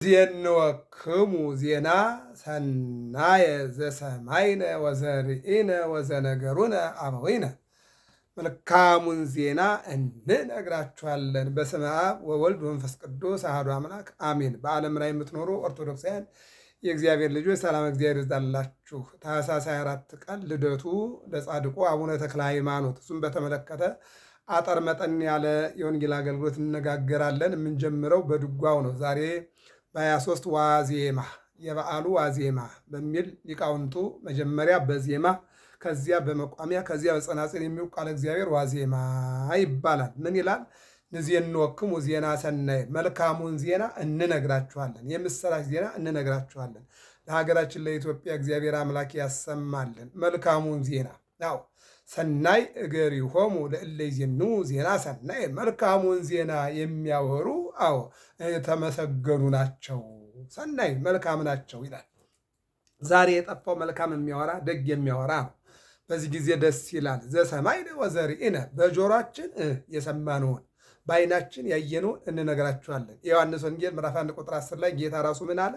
ዜንወክሙ ዜና ሰናየ ዘሰማይነ ወዘርኢነ ወዘነገሩነ አበዊነ። መልካሙን ዜና እንነግራችኋለን። በስመ አብ ወወልድ ወመንፈስ ቅዱስ አሐዱ አምላክ አሜን። በዓለም ላይ የምትኖሩ ኦርቶዶክሳውያን የእግዚአብሔር ልጆች ሰላም እግዚአብሔር ይብዛላችሁ። ታኅሳስ 24 ቀን ልደቱ ለጻድቁ አቡነ ተክለ ሃይማኖት። እሱም በተመለከተ አጠር መጠን ያለ የወንጌል አገልግሎት እንነጋገራለን። የምንጀምረው በድጓው ነው። ዛሬ በ23 ዋዜማ የበዓሉ ዋዜማ በሚል ሊቃውንቱ መጀመሪያ በዜማ ከዚያ በመቋሚያ ከዚያ በጸናጽል የሚውል ቃለ እግዚአብሔር ዋዜማ ይባላል። ምን ይላል? ንዜንወክሙ ዜና ሰናየ፣ መልካሙን ዜና እንነግራችኋለን፣ የምስራች ዜና እንነግራችኋለን። ለሀገራችን ለኢትዮጵያ እግዚአብሔር አምላክ ያሰማልን መልካሙን ዜና። ያው ሰናይ እገሪሆሙ ለእለ ይዜንዉ ዜና ሰናይ፣ መልካሙን ዜና የሚያወሩ የተመሰገኑ ናቸው፣ ሰናይ መልካም ናቸው ይላል። ዛሬ የጠፋው መልካም የሚያወራ ደግ የሚያወራ ነው። በዚህ ጊዜ ደስ ይላል። ዘሰማይነ ወዘርኢነ፣ በጆሯችን የሰማነውን በዓይናችን ያየነውን እንነግራችኋለን። የዮሐንስ ወንጌል ምዕራፍ 1 ቁጥር 10 ላይ ጌታ ራሱ ምን አለ?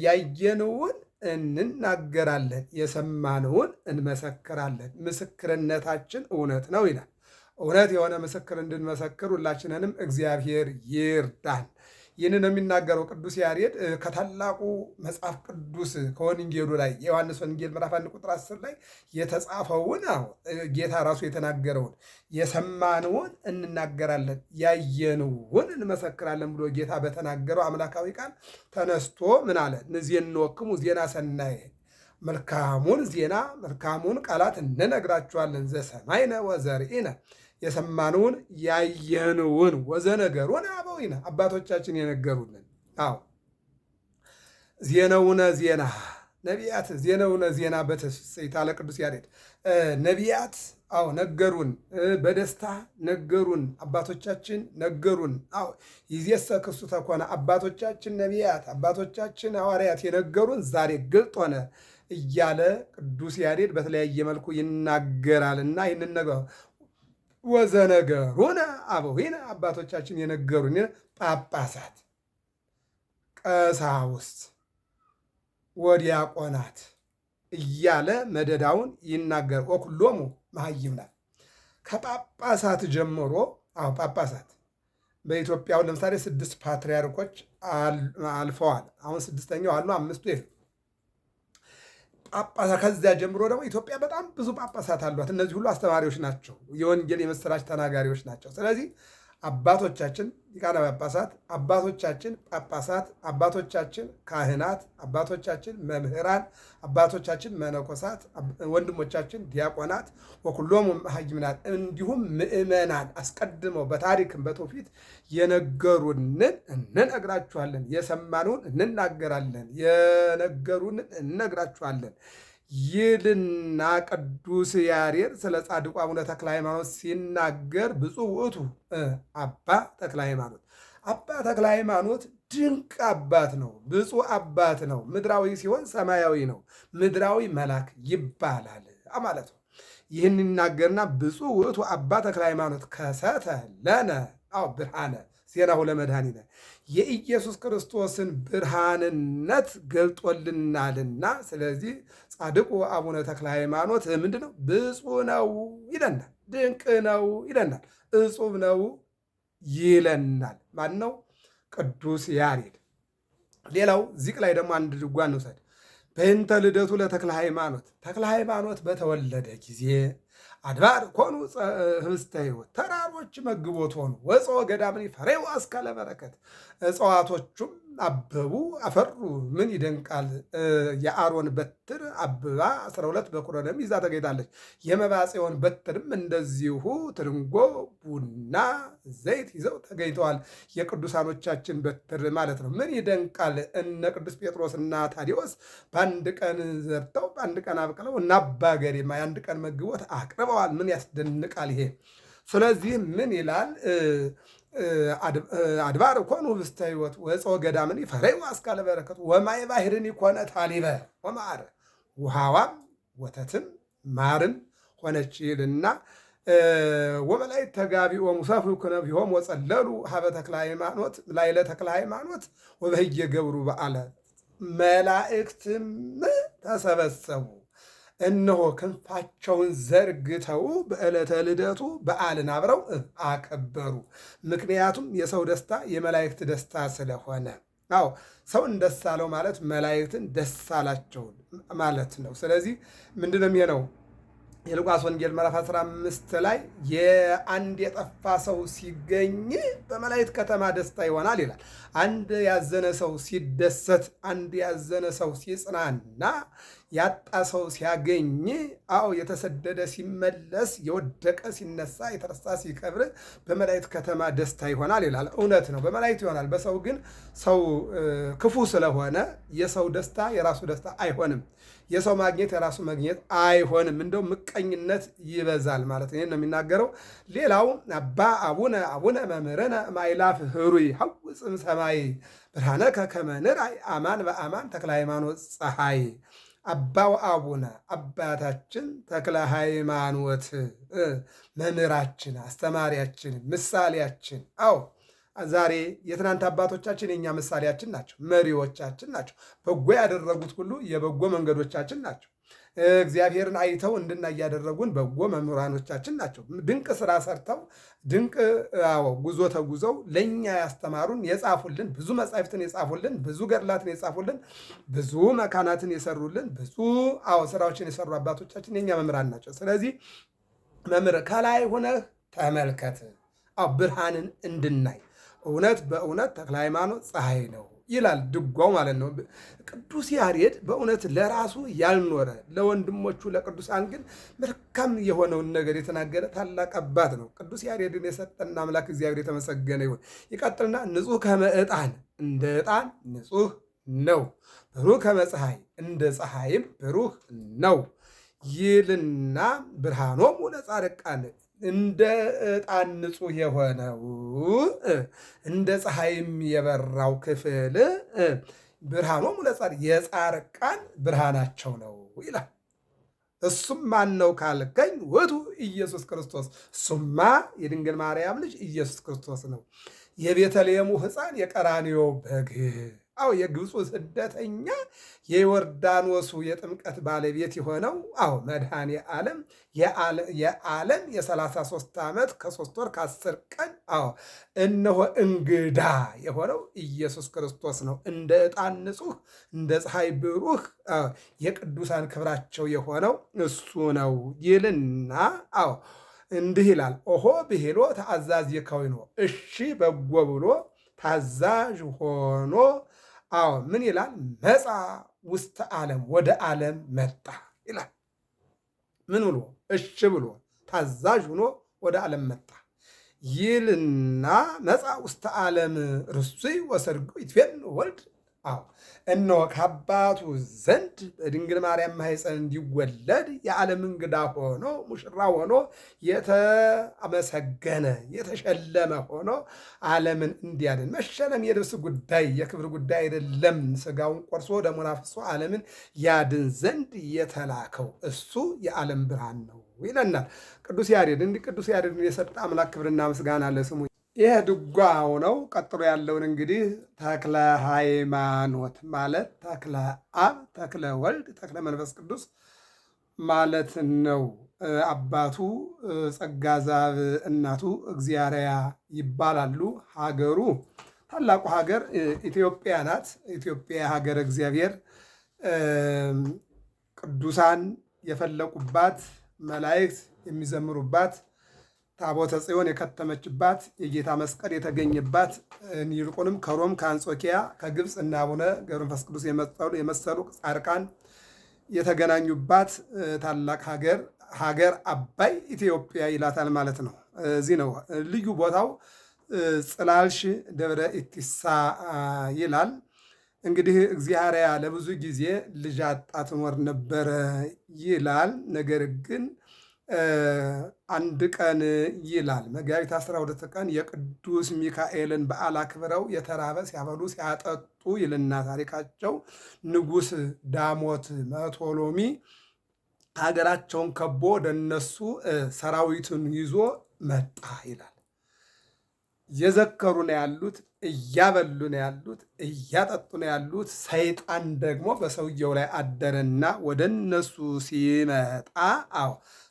ያየነውን እንናገራለን፣ የሰማነውን እንመሰክራለን፣ ምስክርነታችን እውነት ነው ይላል። እውነት የሆነ ምስክር እንድንመሰክር ሁላችንንም እግዚአብሔር ይርዳን። ይህንን የሚናገረው ቅዱስ ያሬድ ከታላቁ መጽሐፍ ቅዱስ ከወንጌሉ ላይ የዮሐንስ ወንጌል ምዕራፍ 1 ቁጥር 10 ላይ የተጻፈውን ጌታ ራሱ የተናገረውን የሰማነውን እንናገራለን ያየነውን እንመሰክራለን ብሎ ጌታ በተናገረው አምላካዊ ቃል ተነስቶ ምን አለ? ንዜንወክሙ ዜና ሰናየ፣ መልካሙን ዜና መልካሙን ቃላት እንነግራችኋለን። ዘሰማይነ ወዘርኢነ፣ የሰማነውን ያየነውን፣ ወዘነገሩነ አበዊነ፣ አባቶቻችን የነገሩልን። ዜነውነ ዜና ነቢያት፣ ዜነውነ ዜና በትስብእት አለ ቅዱስ ያሬድ። ነቢያት ነገሩን፣ በደስታ ነገሩን፣ አባቶቻችን ነገሩን። ይእዜሰ ክሱተ ኮነ፣ አባቶቻችን ነቢያት አባቶቻችን ሐዋርያት የነገሩን ዛሬ ግልጥ ሆነ እያለ ቅዱስ ያሬድ በተለያየ መልኩ ይናገራልና ይህንን ነገር ወዘነገሩነ አበዊነ፣ አባቶቻችን የነገሩን ጳጳሳት፣ ቀሳውስት፣ ወዲያቆናት እያለ መደዳውን ይናገር። ወኩሎሙ መሃይምናት፣ ከጳጳሳት ጀምሮ ጳጳሳት በኢትዮጵያ አሁን ለምሳሌ 6 ፓትርያርኮች አልፈዋል። አሁን 6ኛው አሉ፣ 5ቱ የሉ ጳጳሳት። ከዚያ ጀምሮ ደግሞ ኢትዮጵያ በጣም ብዙ ጳጳሳት አሏት። እነዚህ ሁሉ አስተማሪዎች ናቸው፣ የወንጌል የምስራች ተናጋሪዎች ናቸው። ስለዚህ አባቶቻችን ሊቃነ ጳጳሳት፣ አባቶቻችን ጳጳሳት፣ አባቶቻችን ካህናት፣ አባቶቻችን መምህራን፣ አባቶቻችን መነኮሳት፣ ወንድሞቻችን ዲያቆናት፣ ወኩሎሙ መሃይምናት፣ እንዲሁም ምእመናን አስቀድመው በታሪክም በትውፊት የነገሩንን እንነግራችኋለን፣ የሰማነውን እንናገራለን፣ የነገሩንን እንነግራችኋለን ይልና ቅዱስ ያሬድ ስለ ጻድቁ አቡነ ተክለ ሃይማኖት ሲናገር ብፁዕ ውእቱ አባ ተክለ ሃይማኖት፣ አባ ተክለ ሃይማኖት ድንቅ አባት ነው፣ ብፁዕ አባት ነው። ምድራዊ ሲሆን ሰማያዊ ነው፣ ምድራዊ መልአክ ይባላል ማለት ነው። ይህን ይናገርና ብፁዕ ውእቱ አባ ተክለ ሃይማኖት ከሰተ ለነ ብርሃነ ዜናሁ ለመድኃኒነ፣ የኢየሱስ ክርስቶስን ብርሃንነት ገልጦልናልና። ስለዚህ ጻድቁ አቡነ ተክለ ሃይማኖት ምንድን ነው? ብፁዕ ነው ይለናል፣ ድንቅ ነው ይለናል፣ እጹብ ነው ይለናል። ማን ነው? ቅዱስ ያሬድ። ሌላው ዚቅ ላይ ደግሞ አንድ ድጓ እንውሰድ። በእንተ ልደቱ ለተክለ ሃይማኖት፣ ተክለ ሃይማኖት በተወለደ ጊዜ አድባር ኮኑ ህብስተ ሕይወት፣ ተራሮች መግቦት ሆኑ። ወፀወ ገዳምን ፈሬው አስካለ በረከት፣ እጽዋቶቹም አበቡ አፈሩ። ምን ይደንቃል! የአሮን በትር አብባ 12 በኩረ ደም ይዛ ተገኝታለች። የመባጽዮን በትርም እንደዚሁ ትርንጎ፣ ቡና፣ ዘይት ይዘው ተገኝተዋል። የቅዱሳኖቻችን በትር ማለት ነው። ምን ይደንቃል! እነ ቅዱስ ጴጥሮስና ታዲዎስ በአንድ ቀን ዘርተው በአንድ ቀን አብቅለው እና አባ ገሪማ የአንድ ቀን መግቦት አቅርበዋል። ምን ያስደንቃል ይሄ! ስለዚህ ምን ይላል? አድባር ኮኑ ህብስተ ሕይወት ወፀወ ገዳምን ፈሬው አስካለ በረከቱ ወማየ ባሕርን ኮነ ታሊበ ወማረ፣ ውሃዋም ወተትም ማርም ሆነች ይልና ወመላእክት ተጋቢኦም ወሰፉ ክነቢሆም ወጸለሉ ሀበ ተክለ ሃይማኖት ላይለ ተክለ ሃይማኖት ወበህየ ገብሩ በዓለ መላእክትም ተሰበሰቡ። እነሆ ክንፋቸውን ዘርግተው በዕለተ ልደቱ በዓልን አብረው አከበሩ። ምክንያቱም የሰው ደስታ የመላእክት ደስታ ስለሆነ። አዎ ሰውን ደስ አለው ማለት መላእክትን ደስ አላቸው ማለት ነው። ስለዚህ ምንድነው የሚሆነው? የሉቃስ ወንጌል ምዕራፍ 15 ላይ የአንድ የጠፋ ሰው ሲገኝ በመላእክት ከተማ ደስታ ይሆናል ይላል። አንድ ያዘነ ሰው ሲደሰት፣ አንድ ያዘነ ሰው ሲጽናና፣ ያጣ ሰው ሲያገኝ፣ አዎ የተሰደደ ሲመለስ፣ የወደቀ ሲነሳ፣ የተረሳ ሲከብር በመላእክት ከተማ ደስታ ይሆናል ይላል። እውነት ነው፣ በመላእክት ይሆናል። በሰው ግን ሰው ክፉ ስለሆነ የሰው ደስታ የራሱ ደስታ አይሆንም። የሰው ማግኘት የራሱ ማግኘት አይሆንም። እንደው ምቀኝነት ይበዛል ማለት ነው። ይህን ነው የሚናገረው። ሌላው አቡነ መምህርነ ማይላፍ ህሩይ ሐውፅም ሰማይ ብርሃነከ ከመ ንርአይ አማን በአማን ተክለ ሃይማኖት ፀሐይ። አባው አቡነ አባታችን ተክለ ሃይማኖት መምህራችን፣ አስተማሪያችን፣ ምሳሌያችን። አዎ ዛሬ የትናንት አባቶቻችን የእኛ ምሳሌያችን ናቸው፣ መሪዎቻችን ናቸው። በጎ ያደረጉት ሁሉ የበጎ መንገዶቻችን ናቸው። እግዚአብሔርን አይተው እንድናይ ያደረጉን በጎ መምህራኖቻችን ናቸው። ድንቅ ስራ ሰርተው ድንቅ ጉዞ ተጉዘው ለእኛ ያስተማሩን የጻፉልን፣ ብዙ መጻሕፍትን የጻፉልን፣ ብዙ ገድላትን የጻፉልን፣ ብዙ መካናትን የሰሩልን፣ ብዙ ስራዎችን የሰሩ አባቶቻችን የእኛ መምህራን ናቸው። ስለዚህ መምህር ከላይ ሆነህ ተመልከት፣ ብርሃንን እንድናይ እውነት በእውነት ተክለ ሃይማኖት ፀሐይ ነው ይላል ድጓው ማለት ነው። ቅዱስ ያሬድ በእውነት ለራሱ ያልኖረ ለወንድሞቹ ለቅዱሳን ግን መልካም የሆነውን ነገር የተናገረ ታላቅ አባት ነው። ቅዱስ ያሬድን የሰጠን አምላክ እግዚአብሔር የተመሰገነ ይሁን። ይቀጥልና ንጹሕ ከመ ዕጣን፣ እንደ ዕጣን ንጹሕ ነው። ብሩህ ከመ ፀሐይ፣ እንደ ፀሐይም ብሩህ ነው ይልና ብርሃኖሙ ለጻድቃን፣ እንደ ዕጣን ንጹሕ የሆነው እንደ ፀሐይም የበራው ክፍል ብርሃኖሙ ለጻድቃን፣ የጻድቃን ብርሃናቸው ነው ይላል። እሱም ማን ነው ካልከኝ ውእቱ ኢየሱስ ክርስቶስ። እሱማ የድንግል ማርያም ልጅ ኢየሱስ ክርስቶስ ነው። የቤተልሔሙ ሕፃን የቀራንዮ በግ፣ የግብፁ ስደተኛ የዮርዳኖሱ የጥምቀት ባለቤት የሆነው መድኃኔ ዓለም የዓለም የ33 ዓመት ከ3 ወር ከ10 ቀን እነሆ እንግዳ የሆነው ኢየሱስ ክርስቶስ ነው። እንደ ዕጣን ንጹሕ፣ እንደ ፀሐይ ብሩህ የቅዱሳን ክብራቸው የሆነው እሱ ነው ይልና እንዲህ ይላል። ኦሆ ብሄሎ ተአዛዝ የከዊኖ፣ እሺ በጎ ብሎ ታዛዥ ሆኖ ምን ይላል? መጻ ውስተ ዓለም፣ ወደ ዓለም መጣ ይላል። ምን ብሎ? እሺ ብሎ ታዛዥ ሆኖ ወደ ዓለም መጣ ይልና መጻ ውስተ ዓለም ርሱይ ወሰርጉ ይትፌን ወልድ። እነሆ ከአባቱ ዘንድ በድንግል ማርያም ማኅፀን እንዲወለድ የዓለም እንግዳ ሆኖ ሙሽራ ሆኖ የተመሰገነ የተሸለመ ሆኖ ዓለምን እንዲያድን። መሸለም የልብስ ጉዳይ የክብር ጉዳይ አይደለም። ሥጋውን ቆርሶ ደሙን አፍስሶ ዓለምን ያድን ዘንድ የተላከው እሱ የዓለም ብርሃን ነው ይለናል ቅዱስ ያሬድ። እንዲህ ቅዱስ ያሬድን የሰጠ አምላክ ክብርና ምስጋና ለስሙ። ይህ ድጓው ነው። ቀጥሎ ያለውን እንግዲህ ተክለ ሃይማኖት ማለት ተክለ አብ፣ ተክለ ወልድ፣ ተክለ መንፈስ ቅዱስ ማለት ነው። አባቱ ጸጋ ዛብ፣ እናቱ እግዚአርያ ይባላሉ። ሀገሩ ታላቁ ሀገር ኢትዮጵያ ናት። ኢትዮጵያ ሀገረ እግዚአብሔር፣ ቅዱሳን የፈለቁባት፣ መላእክት የሚዘምሩባት፣ ታቦተ ጽዮን የከተመችባት፣ የጌታ መስቀል የተገኘባት፣ ይልቁንም ከሮም ከአንጾኪያ ከግብፅ እና አቡነ ገብረ መንፈስ ቅዱስ የመሰሉ ጻድቃን የተገናኙባት ታላቅ ሀገር አባይ ኢትዮጵያ ይላታል ማለት ነው። እዚህ ነው ልዩ ቦታው። ጽላልሽ ደብረ ኢቲሳ ይላል። እንግዲህ እግዚአርያ ለብዙ ጊዜ ልጅ አጣ ትኖር ነበረ ይላል። ነገር ግን አንድ ቀን ይላል መጋቢት 12 ቀን የቅዱስ ሚካኤልን በዓል አክብረው የተራበ ሲያበሉ ሲያጠጡ ይልና ታሪካቸው ንጉሥ ዳሞት መቶሎሚ ሀገራቸውን ከቦ ወደ እነሱ ሰራዊቱን ይዞ መጣ ይላል። እየዘከሩ ነው ያሉት፣ እያበሉ ነው ያሉት፣ እያጠጡ ነው ያሉት። ሰይጣን ደግሞ በሰውየው ላይ አደረና ወደ እነሱ ሲመጣ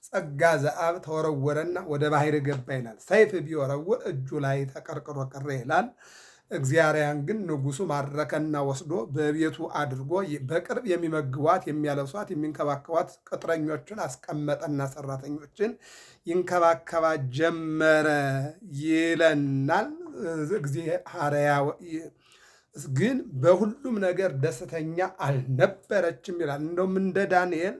ጸጋ ዘአብ ተወረወረና ወደ ባሕር ገባ ይላል። ሰይፍ ቢወረውር እጁ ላይ ተቀርቅሮ ቀረ ይላል። እግዚአብሔርን ግን ንጉሱ ማረከና ወስዶ በቤቱ አድርጎ በቅርብ የሚመግቧት፣ የሚያለብሷት፣ የሚንከባከቧት ቅጥረኞችን አስቀመጠና ሰራተኞችን ይንከባከባት ጀመረ ይለናል። ግን በሁሉም ነገር ደስተኛ አልነበረችም ይላል። እንደውም እንደ ዳንኤል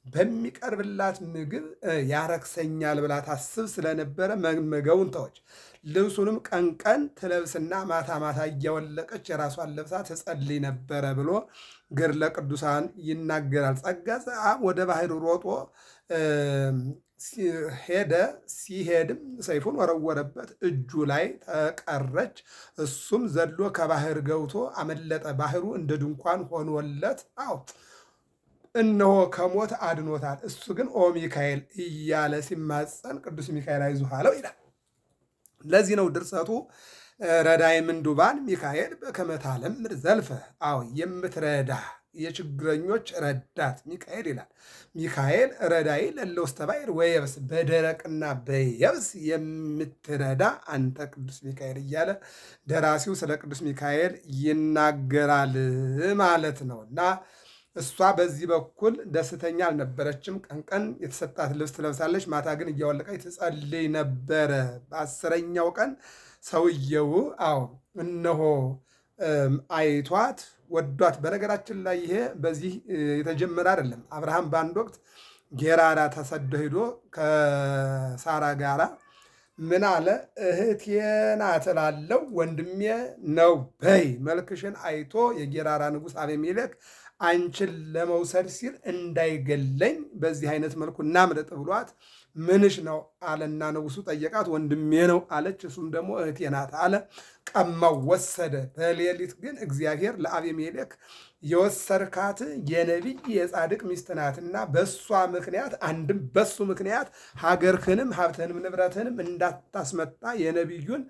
በሚቀርብላት ምግብ ያረክሰኛል ብላ ታስብ ስለነበረ መመገቡን ተወች። ልብሱንም ቀን ቀን ትለብስና ማታ ማታ እያወለቀች የራሷን ለብሳ ትጸልይ ነበረ ብሎ ገድለ ቅዱሳን ይናገራል። ጸጋ ዘአብ ወደ ባሕር ሮጦ ሄደ። ሲሄድም ሰይፉን ወረወረበት፣ እጁ ላይ ተቀረች። እሱም ዘሎ ከባሕር ገብቶ አመለጠ። ባሕሩ እንደ ድንኳን ሆኖለት እነሆ ከሞት አድኖታል። እሱ ግን ኦ ሚካኤል እያለ ሲማፀን ቅዱስ ሚካኤል አይዞህ አለው ይላል። ለዚህ ነው ድርሰቱ ረዳይ ምንዱባን ሚካኤል በከመ ታለምር ዘልፈ፣ የምትረዳ የችግረኞች ረዳት ሚካኤል ይላል። ሚካኤል ረዳይ ለእለ ውስተ ባሕር ወየብስ፣ በደረቅና በየብስ የምትረዳ አንተ ቅዱስ ሚካኤል እያለ ደራሲው ስለ ቅዱስ ሚካኤል ይናገራል ማለት ነው። እና እሷ በዚህ በኩል ደስተኛ አልነበረችም። ቀን ቀን የተሰጣት ልብስ ትለብሳለች፣ ማታ ግን እያወለቀች ትጸልይ ነበረ። በ10ኛው ቀን ሰውየው እነሆ አይቷት ወዷት። በነገራችን ላይ ይሄ በዚህ የተጀመረ አይደለም። አብርሃም በአንድ ወቅት ጌራራ ተሰዶ ሄዶ ከሳራ ጋራ ምን አለ? እህቴ ናት እላለሁ ወንድሜ ነው በይ። መልክሽን አይቶ የጌራራ ንጉሥ አቤሜሌክ አንቺን ለመውሰድ ሲል እንዳይገለኝ በዚህ አይነት መልኩ እናምረጥ ብሏት ምንሽ ነው አለና ንጉሱ ጠየቃት። ወንድሜ ነው አለች። እሱም ደግሞ እህቴ ናት አለ። ቀማው ወሰደ። በሌሊት ግን እግዚአብሔር ለአቤሜሌክ የወሰድካት የነቢይ የጻድቅ ሚስት ናትና በሷ ምክንያት አንድም በሱ ምክንያት ሀገርህንም ሀብትህንም ንብረትህንም እንዳታስመጣ የነቢዩን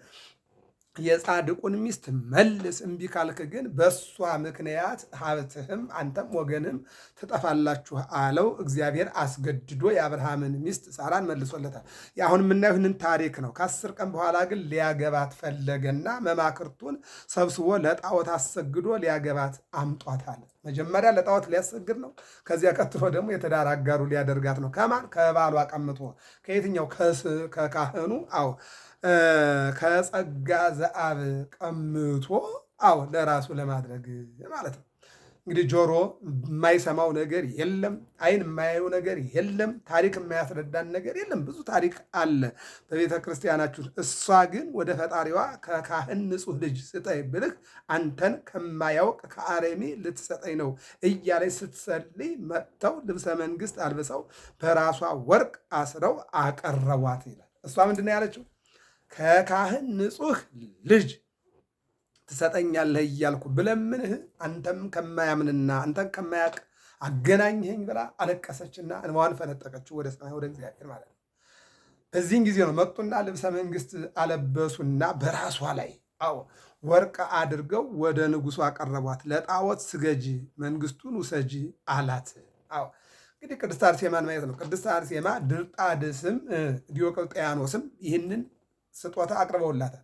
የጻድቁን ሚስት መልስ፣ እምቢ ካልክ ግን በእሷ ምክንያት ሀብትህም አንተም ወገንም ትጠፋላችሁ አለው። እግዚአብሔር አስገድዶ የአብርሃምን ሚስት ሳራን መልሶለታል። አሁን የምናየው ይህንን ታሪክ ነው። ከ10 ቀን በኋላ ግን ሊያገባት ፈለገና መማክርቱን ሰብስቦ ለጣዖት አሰግዶ ሊያገባት አምጧታል። መጀመሪያ ለጣዖት ሊያሰግድ ነው። ከዚያ ቀጥሎ ደግሞ የትዳር አጋሩ ሊያደርጋት ነው። ከማን? ከባሏ ቀምቶ። ከየትኛው? ከካህኑ ከጸጋ ዘአብ ቀምቶ ለራሱ ለማድረግ ማለት ነው። እንግዲህ ጆሮ የማይሰማው ነገር የለም፣ ዓይን የማያየው ነገር የለም፣ ታሪክ የማያስረዳን ነገር የለም። ብዙ ታሪክ አለ በቤተ ክርስቲያናችሁ። እሷ ግን ወደ ፈጣሪዋ ከካህን ንጹሕ ልጅ ስጠኝ ብልህ አንተን ከማያውቅ ከአረሚ ልትሰጠኝ ነው እያለች ስትጸልይ መጥተው ልብሰ መንግስት አልብሰው በራሷ ወርቅ አስረው አቀረቧት ይላል። እሷ ምንድን ነው ያለችው? ከካህን ንጹሕ ልጅ ትሰጠኛለህ እያልኩ ብለምንህ አንተም ከማያምንና አንተን ከማያውቅ አገናኝኸኝ ብላ አለቀሰችና እንባዋን ፈነጠቀችው ወደ ሰማይ ወደ እግዚአብሔር ማለት ነው። በዚህን ጊዜ ነው መጡና ልብሰ መንግስት አለበሱና በራሷ ላይ ወርቅ አድርገው ወደ ንጉሱ አቀረቧት። ለጣዖት ስገጂ፣ መንግስቱን ውሰጂ አላት። እንግዲህ ቅድስት አርሴማን ማየት ነው። ቅድስት አርሴማ ድርጣድስም ዲዮቅልጥያኖስም ይህንን ስጦታ አቅርበውላታል።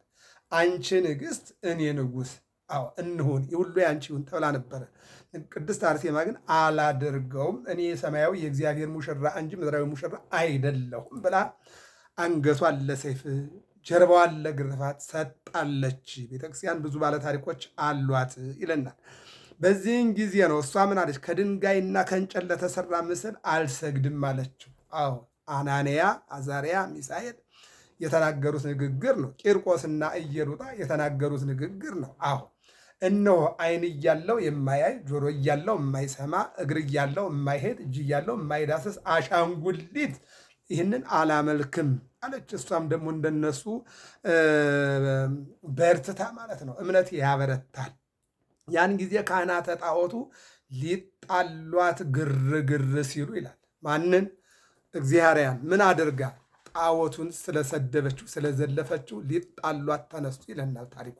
አንቺ ንግሥት እኔ ንጉሥ እንሁን የሁሉ ያንቺ ይሁን ተብላ ነበረ። ቅድስት አርሴማ ግን አላደርገውም፣ እኔ ሰማያዊ የእግዚአብሔር ሙሽራ እንጂ ምድራዊ ሙሽራ አይደለሁም ብላ አንገቷን ለሰይፍ ጀርባዋን ለግርፋት ሰጣለች። ቤተክርስቲያን ብዙ ባለታሪኮች አሏት ይለናል። በዚህን ጊዜ ነው እሷ ምን አለች? ከድንጋይና ከእንጨት ለተሰራ ምስል አልሰግድም አለችው። አናንያ፣ አዛርያ፣ ሚሳኤል የተናገሩት ንግግር ነው። ቂርቆስና ኢየሉጣ የተናገሩት ንግግር ነው። እነሆ ዓይን እያለው የማያይ ጆሮ እያለው የማይሰማ እግር እያለው የማይሄድ እጅ እያለው የማይዳስስ አሻንጉሊት ይህንን አላመልክም አለች። እሷም ደግሞ እንደነሱ በርትታ ማለት ነው። እምነት ያበረታል። ያን ጊዜ ካህናተ ጣዖቱ ሊጣሏት ግርግር ሲሉ ይላል። ማንን? እግዚአርያን ምን አድርጋ? ጣዖቱን ስለሰደበችው ስለዘለፈችው ሊጣሏት ተነሱ ይለናል ታሪኳ።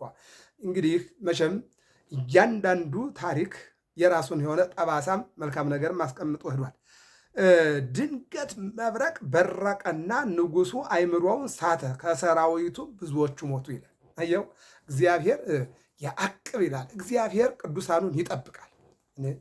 እንግዲህ መቼም እያንዳንዱ ታሪክ የራሱን የሆነ ጠባሳም መልካም ነገርም አስቀምጦ ሄዷል። ድንገት መብረቅ በረቀና ንጉሱ አይምሮውን ሳተ፣ ከሰራዊቱ ብዙዎቹ ሞቱ ይላል። አየው፣ እግዚአብሔር ያዕቅብ ይላል። እግዚአብሔር ቅዱሳኑን ይጠብቃል።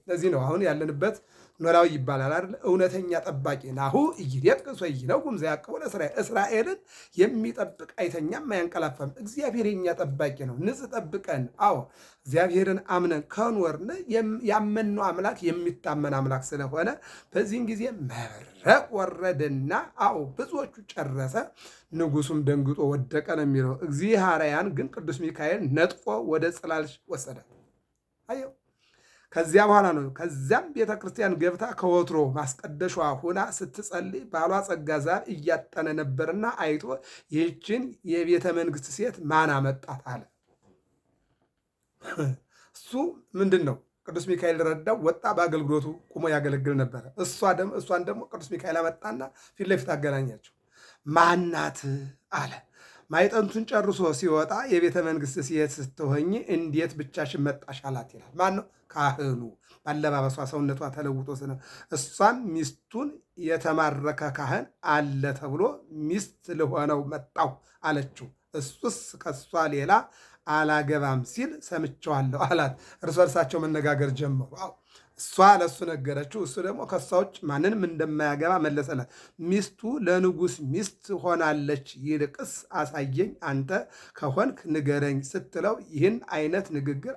ለዚህ ነው አሁን ያለንበት ኖላዊ ይባላል አይደል? እውነተኛ ጠባቂ ናሁ ኢይሬቅስ ወኢይነውም ዘያዕቅቦ ለእስራኤል። እስራኤልን የሚጠብቅ አይተኛም አያንቀላፋም። እግዚአብሔር የኛ ጠባቂ ነው። ንጽሕ ጠብቀን። አዎ እግዚአብሔርን አምነን ከኖርን ያመንነው አምላክ የሚታመን አምላክ ስለሆነ በዚህን ጊዜ መብረቅ ወረደና አዎ ብዙዎቹ ጨረሰ። ንጉሱም ደንግጦ ወደቀ ነው የሚለው። እግዚአርያን ግን ቅዱስ ሚካኤል ነጥቆ ወደ ጽላልሽ ወሰደ። አየው ከዚያ በኋላ ነው። ከዚያም ቤተ ክርስቲያን ገብታ ከወትሮ ማስቀደሿ ሆና ስትጸልይ ባሏ ጸጋ ዛር እያጠነ ነበርና አይቶ ይህችን የቤተ መንግስት ሴት ማን አመጣት አለ። እሱ ምንድን ነው? ቅዱስ ሚካኤል ረዳው፣ ወጣ። በአገልግሎቱ ቁሞ ያገለግል ነበረ። እሷን ደግሞ ቅዱስ ሚካኤል አመጣና ፊት ለፊት አገናኛቸው። ማናት አለ። ማይጠንቱን ጨርሶ ሲወጣ የቤተ መንግስት ሴት ስትሆኝ እንዴት ብቻሽን መጣሽ አላት ይላል። ማን ነው? ካህኑ። ባለባበሷ ሰውነቷ ተለውጦ እሷም ሚስቱን የተማረከ ካህን አለ ተብሎ ሚስት ልሆነው መጣው አለችው። እሱስ ከሷ ሌላ አላገባም ሲል ሰምቸዋለሁ አላት። እርስ በርሳቸው መነጋገር ጀመሩ። እሷ ለእሱ ነገረችው። እሱ ደግሞ ከሷ ውጭ ማንንም እንደማያገባ መለሰላት። ሚስቱ ለንጉሥ ሚስት ሆናለች፣ ይልቅስ አሳየኝ፣ አንተ ከሆንክ ንገረኝ ስትለው ይህን አይነት ንግግር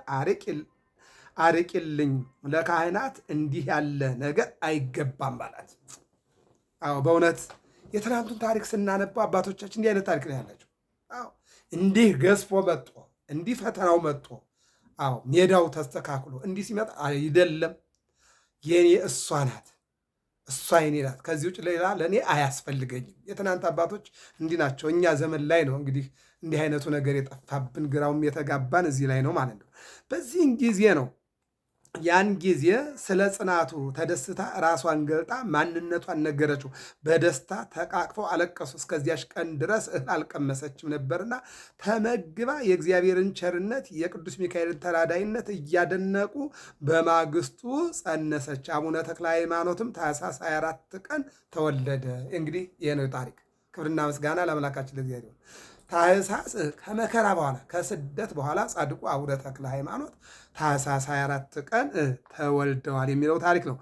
አርቂልኝ፣ ለካህናት እንዲህ ያለ ነገር አይገባም አላት። አዎ በእውነት የትናንቱን ታሪክ ስናነባው አባቶቻችን እንዲህ አይነት ታሪክ ነው ያላቸው። አዎ እንዲህ ገዝፎ መጥቶ እንዲህ ፈተናው መጥቶ አዎ ሜዳው ተስተካክሎ እንዲህ ሲመጣ አይደለም የኔ እሷ ናት፣ እሷ የኔ ናት፣ ከዚህ ውጭ ሌላ ለእኔ አያስፈልገኝም። የትናንት አባቶች እንዲህ ናቸው። እኛ ዘመን ላይ ነው እንግዲህ እንዲህ አይነቱ ነገር የጠፋብን፣ ግራውም የተጋባን እዚህ ላይ ነው ማለት ነው። በዚህን ጊዜ ነው ያን ጊዜ ስለ ጽናቱ ተደስታ ራሷን ገልጣ ማንነቷን ነገረችው። በደስታ ተቃቅፈው አለቀሱ። እስከዚያች ቀን ድረስ እህል አልቀመሰችም ነበርና ተመግባ የእግዚአብሔርን ቸርነት የቅዱስ ሚካኤልን ተራዳይነት እያደነቁ በማግስቱ ጸነሰች። አቡነ ተክለ ሃይማኖትም ታኅሳስ 24 ቀን ተወለደ። እንግዲህ ይህ ነው ታሪክ። ክብርና ምስጋና ለአምላካችን ለእግዚአብሔር። ታኅሳስ ከመከራ በኋላ ከስደት በኋላ ጻድቁ አቡነ ተክለ ሃይማኖት ታኅሳስ 24 ቀን ተወልደዋል የሚለው ታሪክ ነው።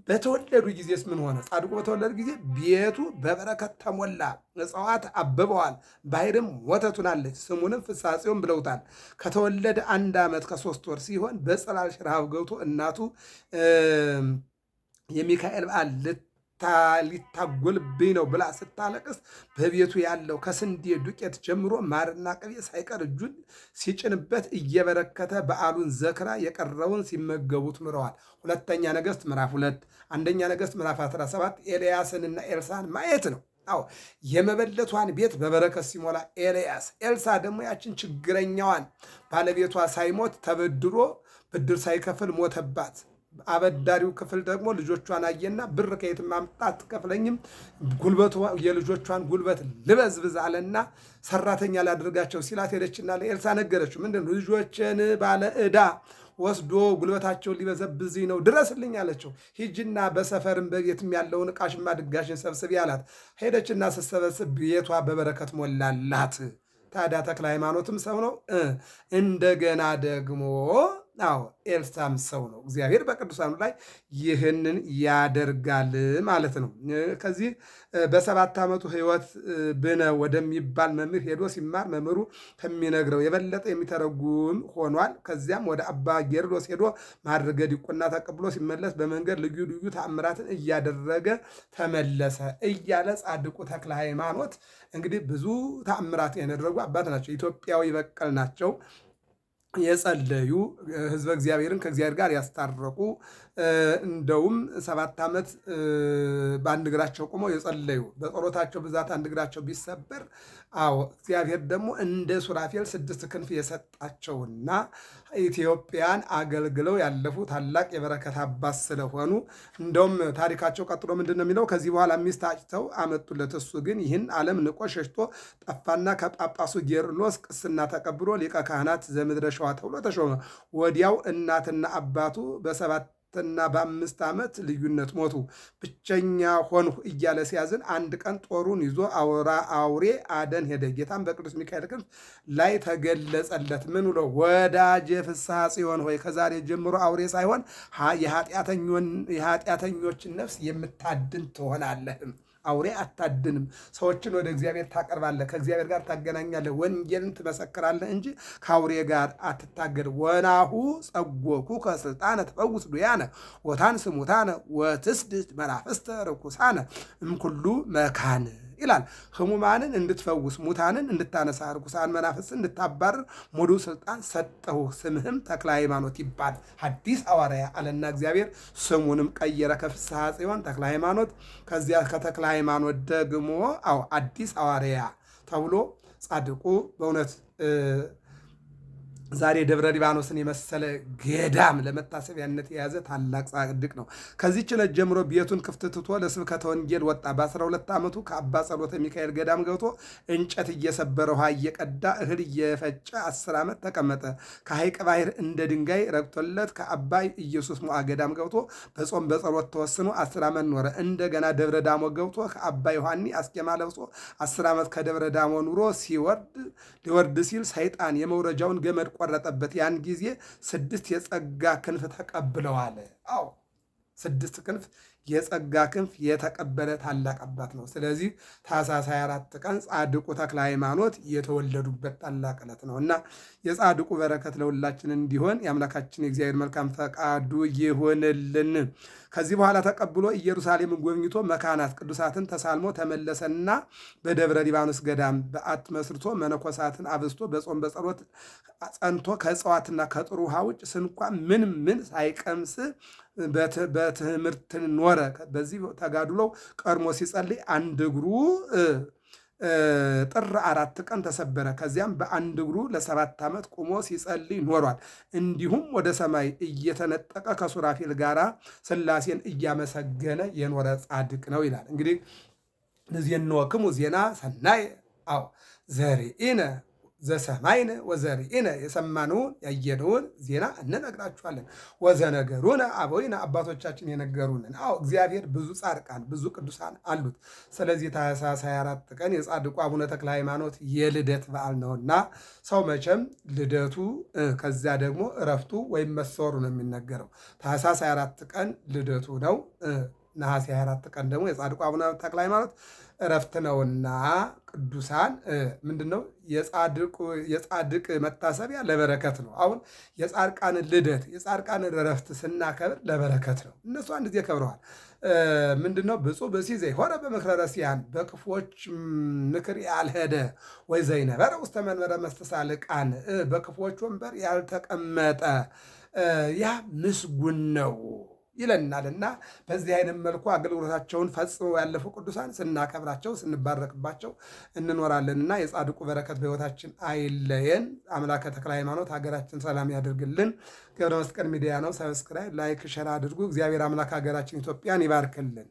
በተወለዱ ጊዜስ ምን ሆነ? ጻድቁ በተወለዱ ጊዜ ቤቱ በበረከት ተሞላ፣ እጽዋት አብበዋል፣ ባሕርም ወተት ሆናለች። ስሙንም ፍስሐ ጽዮን ብለውታል። ከተወለደ 1 ዓመት ከ3 ወር ሲሆን በጽላልሽ ረሃብ ገብቶ እናቱ የሚካኤል በዓል ሊታጎልብኝ ነው ብላ ስታለቅስ በቤቱ ያለው ከስንዴ ዱቄት ጀምሮ ማርና ቅቤ ሳይቀር እጁን ሲጭንበት እየበረከተ በዓሉን ዘክራ የቀረውን ሲመገቡት ምረዋል። ሁለተኛ ነገሥት ምዕራፍ 2፣ አንደኛ ነገሥት ምዕራፍ 17 ኤልያስንና ኤልሳን ማየት ነው። አዎ የመበለቷን ቤት በበረከት ሲሞላ ኤልያስ፣ ኤልሳ ደግሞ ያችን ችግረኛዋን ባለቤቷ ሳይሞት ተበድሮ ብድር ሳይከፍል ሞተባት። አበዳሪው ክፍል ደግሞ ልጆቿን አየና ብር ከየት ማምጣት አትከፍለኝም፣ ጉልበቱ የልጆቿን ጉልበት ልበዝብዝ አለና ሰራተኛ ላድርጋቸው ሲላት ሄደችና ለኤልሳ ነገረችው። ምንድን ልጆችን ባለ ዕዳ ወስዶ ጉልበታቸውን ሊበዘብዝ ነው፣ ድረስልኝ አለችው። ሂጅና በሰፈርም በቤትም ያለውን ዕቃሽማ ድጋሽን ሰብስቢ አላት። ሄደችና ስትሰበስብ ቤቷ በበረከት ሞላላት። ታዲያ ተክለ ሃይማኖትም ሰው ነው። እንደገና ደግሞ አዎ ኤልሳም ሰው ነው። እግዚአብሔር በቅዱሳኑ ላይ ይህንን ያደርጋል ማለት ነው። ከዚህ በ7 ዓመቱ ሕይወት ብነ ወደሚባል መምህር ሄዶ ሲማር መምህሩ ከሚነግረው የበለጠ የሚተረጉም ሆኗል። ከዚያም ወደ አባ ጌርሎስ ሄዶ ማዕረገ ዲቁና ተቀብሎ ሲመለስ በመንገድ ልዩ ልዩ ተአምራትን እያደረገ ተመለሰ እያለ ጻድቁ ተክለ ሃይማኖት እንግዲህ ብዙ ተአምራት ያደረጉ አባት ናቸው። ኢትዮጵያዊ በቀል ናቸው። የጸለዩ ሕዝበ እግዚአብሔርን ከእግዚአብሔር ጋር ያስታረቁ፣ እንደውም 7 ዓመት በአንድ እግራቸው ቆመው የጸለዩ፣ በጸሎታቸው ብዛት አንድ እግራቸው ቢሰበር አዎ እግዚአብሔር ደግሞ እንደ ሱራፌል 6 ክንፍ የሰጣቸውና ኢትዮጵያን አገልግለው ያለፉ ታላቅ የበረከት አባት ስለሆኑ እንደውም ታሪካቸው ቀጥሎ ምንድን ነው የሚለው? ከዚህ በኋላ ሚስት አጭተው አመጡለት። እሱ ግን ይህን ዓለም ንቆ ሸሽቶ ጠፋና ከጳጳሱ ጌርሎስ ቅስና ተቀብሎ ሊቀ ካህናት ዘምድረ ሸዋ ተብሎ ተሾመ። ወዲያው እናትና አባቱ በ7 እና በ5 ዓመት ልዩነት ሞቱ። ብቸኛ ሆንሁ እያለ ሲያዝን አንድ ቀን ጦሩን ይዞ አውሬ አደን ሄደ። ጌታም በቅዱስ ሚካኤል ክንፍ ላይ ተገለጸለት። ምን ብሎ? ወዳጄ ፍስሐ ጽዮን ሆይ ከዛሬ ጀምሮ አውሬ ሳይሆን የኃጢአተኞችን ነፍስ የምታድን ትሆናለህም። አውሬ አታድንም። ሰዎችን ወደ እግዚአብሔር ታቀርባለህ፣ ከእግዚአብሔር ጋር ታገናኛለህ፣ ወንጌልን ትመሰክራለህ እንጂ ከአውሬ ጋር አትታገድ። ወናሁ ጸጎኩ ከስልጣነ ተፈውስ ዱያነ ወታንስ ሙታነ ወትስድድ መናፍስተ ርኩሳነ እምኩሉ መካን ይላል። ህሙማንን እንድትፈውስ ሙታንን እንድታነሳ ርኩሳን መናፍስትን እንድታባርር ሙሉ ስልጣን ሰጠሁ። ስምህም ተክለ ሃይማኖት ይባል። ሐዲስ ሐዋርያ አለና እግዚአብሔር ስሙንም ቀየረ። ከፍስሐ ጽዮን ተክለ ሃይማኖት፣ ከዚያ ከተክለ ሃይማኖት ደግሞ አዲስ ሐዋርያ ተብሎ ጻድቁ በእውነት ዛሬ ደብረ ሊባኖስን የመሰለ ገዳም ለመታሰቢያነት የያዘ ታላቅ ጻድቅ ነው። ከዚህች ዕለት ጀምሮ ቤቱን ክፍት ትቶ ለስብከተ ወንጌል ወጣ። በ12 ዓመቱ ከአባ ጸሎተ ሚካኤል ገዳም ገብቶ እንጨት እየሰበረ ውሃ እየቀዳ እህል እየፈጨ 10 ዓመት ተቀመጠ። ከሐይቅ ባሕር እንደ ድንጋይ ረግቶለት ከአባ ኢየሱስ ሞዐ ገዳም ገብቶ በጾም በጸሎት ተወስኖ 10 ዓመት ኖረ። እንደገና ደብረ ዳሞ ገብቶ ከአባ ዮሐኒ አስኬማ ለብሶ 10 ዓመት ከደብረ ዳሞ ኑሮ ሊወርድ ሲል ሰይጣን የመውረጃውን ገመድ ቆረጠበት። ያን ጊዜ 6 የጸጋ ክንፍ ተቀብለዋል። 6 ክንፍ የጸጋ ክንፍ የተቀበለ ታላቅ አባት ነው። ስለዚህ ታኅሳስ 24 ቀን ጻድቁ ተክለ ሃይማኖት የተወለዱበት ታላቅ ዕለት ነው እና የጻድቁ በረከት ለሁላችን እንዲሆን የአምላካችን የእግዚአብሔር መልካም ፈቃዱ ይሆንልን። ከዚህ በኋላ ተቀብሎ ኢየሩሳሌምን ጎብኝቶ መካናት ቅዱሳትን ተሳልሞ ተመለሰና በደብረ ሊባኖስ ገዳም በዓት መስርቶ መነኮሳትን አብዝቶ በጾም በጸሎት ጸንቶ ከእጽዋትና ከጥሩ ውሃ ውጭ ስንኳ ምን ሳይቀምስ በትምህርት ኖረ። በዚህ ተጋድሎው ቀድሞ ሲጸልይ አንድ እግሩ ጥር 4 ቀን ተሰበረ። ከዚያም በአንድ እግሩ ለ7 ዓመት ቆሞ ሲጸልይ ኖሯል። እንዲሁም ወደ ሰማይ እየተነጠቀ ከሱራፊል ጋር ሥላሴን እያመሰገነ የኖረ ጻድቅ ነው ይላል። እንግዲህ ንዜንወክሙ ዜና ሰናይ ዘርኢነ ዘሰማይነ ወዘርኢነ የሰማነውን ያየነውን ዜና እንነግራችኋለን። ወዘነገሩነ አበዊነ አባቶቻችን የነገሩንን። እግዚአብሔር ብዙ ጻድቃን ብዙ ቅዱሳን አሉት። ስለዚህ ታኅሳስ 24 ቀን የጻድቁ አቡነ ተክለ ሃይማኖት የልደት በዓል ነውና ሰው መቼም ልደቱ ከዚያ ደግሞ እረፍቱ ወይም መሰወሩ ነው የሚነገረው። ታኅሳስ 24 ቀን ልደቱ ነው። ነሐሴ 24 ቀን ደግሞ የጻድቁ አቡነ ተክለ ሃይማኖት እረፍት ነውና ቅዱሳን ምንድን ነው? የጻድቅ መታሰቢያ ለበረከት ነው። አሁን የጻድቃን ልደት የጻድቃን እረፍት ስናከብር ለበረከት ነው። እነሱ አንድ ጊዜ ከብረዋል። ምንድን ነው? ብፁዕ ብእሲ ዘይሖረ በምክረ ረሲያን በክፎች ምክር ያልሄደ ወይ ዘይነበረ ውስተ መንበረ መስተሳልቃን በክፎች ወንበር ያልተቀመጠ ያ ምስጉን ነው ይለናልና በዚህ አይነት መልኩ አገልግሎታቸውን ፈጽመው ያለፉ ቅዱሳን ስናከብራቸው ስንባረክባቸው እንኖራለንና የጻድቁ በረከት በሕይወታችን አይለየን። አምላከ ተክለ ሃይማኖት ሀገራችን ሰላም ያደርግልን። ገብረ መስቀል ሚዲያ ነው። ሰብስክራይብ፣ ላይክ፣ ሸር አድርጉ። እግዚአብሔር አምላክ ሀገራችን ኢትዮጵያን ይባርክልን።